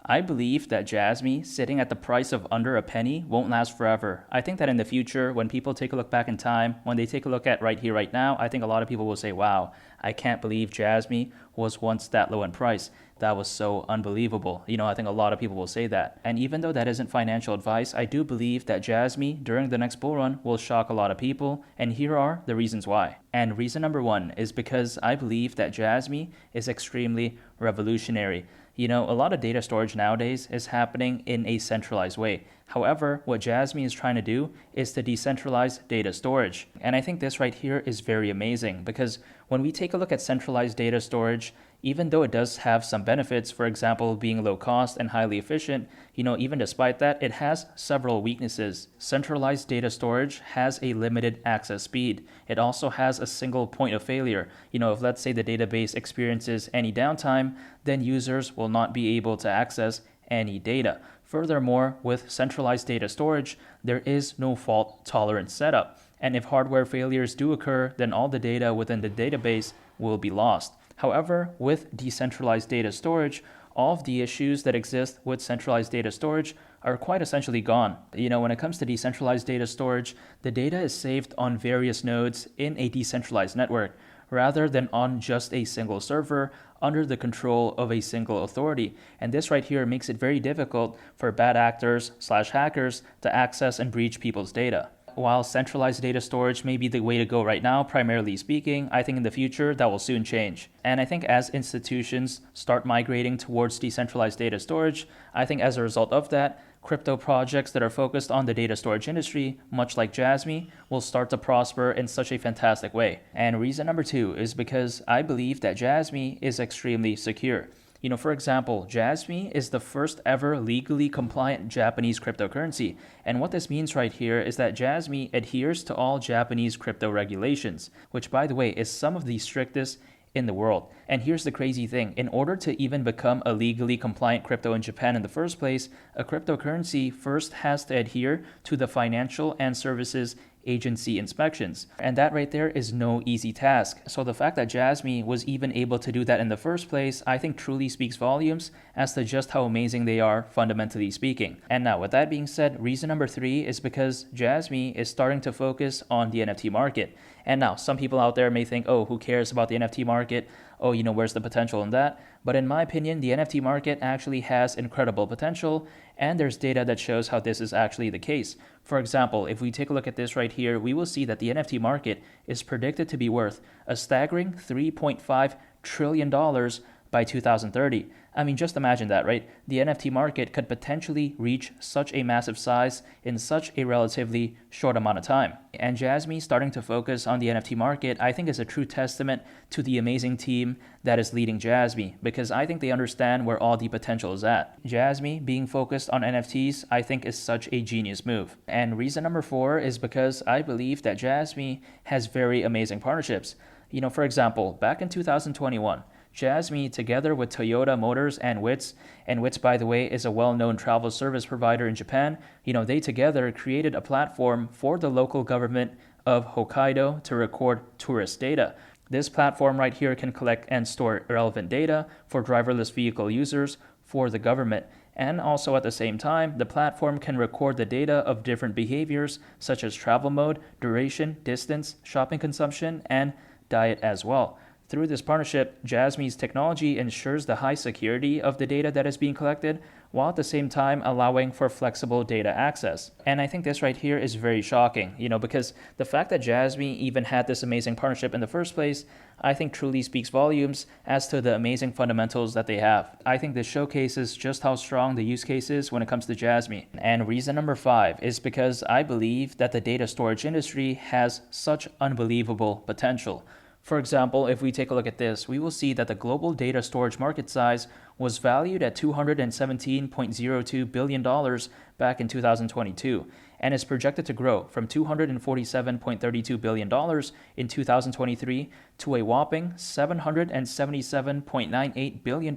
I believe that Jasmy sitting at the price of under a penny won't last forever. I think that in the future, when people take a look back in time, when they take a look at right here, right now, I think a lot of people will say, wow, I can't believe Jasmy was once that low in price. That was so unbelievable. I think a lot of people will say that. And even though that isn't financial advice, I do believe that Jasmy during the next bull run will shock a lot of people. And here are the reasons why. And reason number one is because I believe that Jasmy is extremely revolutionary. A lot of data storage nowadays is happening in a centralized way. However, what Jasmy is trying to do is to decentralize data storage. And I think this right here is very amazing because when we take a look at centralized data storage, even though it does have some benefits, for example, being low cost and highly efficient, even despite that, it has several weaknesses. Centralized data storage has a limited access speed. It also has a single point of failure. If let's say the database experiences any downtime, then users will not be able to access any data. Furthermore, with centralized data storage, there is no fault tolerant setup. And if hardware failures do occur, then all the data within the database will be lost. However, with decentralized data storage, all of the issues that exist with centralized data storage are quite essentially gone. When it comes to decentralized data storage, the data is saved on various nodes in a decentralized network rather than on just a single server under the control of a single authority. And this right here makes it very difficult for bad actors/hackers to access and breach people's data. While centralized data storage may be the way to go right now, primarily speaking, I think in the future that will soon change. And I think as institutions start migrating towards decentralized data storage, I think as a result of that, crypto projects that are focused on the data storage industry, much like Jasmy, will start to prosper in such a fantastic way. And reason number two is because I believe that Jasmy is extremely secure. For example, Jasmy is the first ever legally compliant Japanese cryptocurrency. And what this means right here is that Jasmy adheres to all Japanese crypto regulations, which by the way is some of the strictest in the world. And here's the crazy thing. In order to even become a legally compliant crypto in Japan in the first place, a cryptocurrency first has to adhere to the Financial and Services Agency inspections. And that right there is no easy task. So the fact that Jasmy was even able to do that in the first place, I think truly speaks volumes as to just how amazing they are, fundamentally speaking. And now with that being said, reason number three is because Jasmy is starting to focus on the NFT market. And now some people out there may think, oh, who cares about the NFT market? Oh, where's the potential in that? But in my opinion, the NFT market actually has incredible potential, and there's data that shows how this is actually the case. For example, if we take a look at this right here, we will see that the NFT market is predicted to be worth a staggering $3.5 trillion by 2030. I mean, just imagine that, right? The NFT market could potentially reach such a massive size in such a relatively short amount of time. And Jasmy starting to focus on the NFT market, I think is a true testament to the amazing team that is leading Jasmy, because I think they understand where all the potential is at. Jasmy being focused on NFTs, I think is such a genius move. And reason number four is because I believe that Jasmy has very amazing partnerships. For example, back in 2021, Jasmy, together with Toyota Motors and Wits, by the way, is a well-known travel service provider in Japan, they together created a platform for the local government of Hokkaido to record tourist data. This platform right here can collect and store relevant data for driverless vehicle users for the government. And also at the same time, the platform can record the data of different behaviors such as travel mode, duration, distance, shopping consumption, and diet as well. Through this partnership, Jasmy's technology ensures the high security of the data that is being collected, while at the same time allowing for flexible data access. And I think this right here is very shocking, because the fact that Jasmy even had this amazing partnership in the first place, I think truly speaks volumes as to the amazing fundamentals that they have. I think this showcases just how strong the use case is when it comes to Jasmy. And reason number five is because I believe that the data storage industry has such unbelievable potential. For example, if we take a look at this, we will see that the global data storage market size was valued at $217.02 billion back in 2022 and is projected to grow from $247.32 billion in 2023 to a whopping $777.98 billion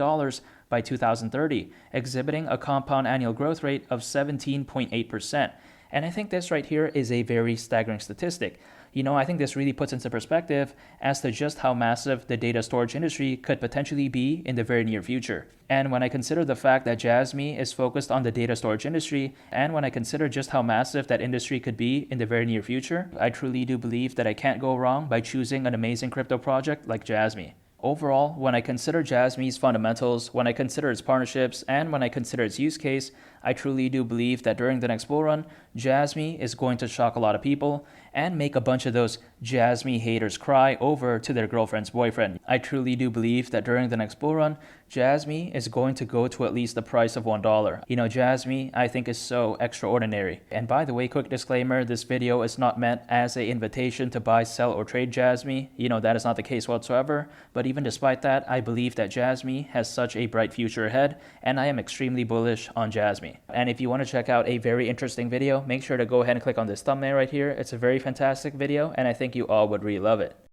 by 2030, exhibiting a compound annual growth rate of 17.8%. And I think this right here is a very staggering statistic. I think this really puts into perspective as to just how massive the data storage industry could potentially be in the very near future. And when I consider the fact that Jasmy is focused on the data storage industry, and when I consider just how massive that industry could be in the very near future, I truly do believe that I can't go wrong by choosing an amazing crypto project like Jasmy. Overall, when I consider Jasmy's fundamentals, when I consider its partnerships, and when I consider its use case, I truly do believe that during the next bull run, Jasmy is going to shock a lot of people and make a bunch of those Jasmy haters cry over to their girlfriend's boyfriend. I truly do believe that during the next bull run, Jasmy is going to go to at least the price of $1. Jasmy, I think, is so extraordinary. And by the way, quick disclaimer, this video is not meant as an invitation to buy, sell, or trade Jasmy. That is not the case whatsoever. But even despite that, I believe that Jasmy has such a bright future ahead, and I am extremely bullish on Jasmy. And if you want to check out a very interesting video, make sure to go ahead and click on this thumbnail right here. It's a very fantastic video, and I think you all would really love it.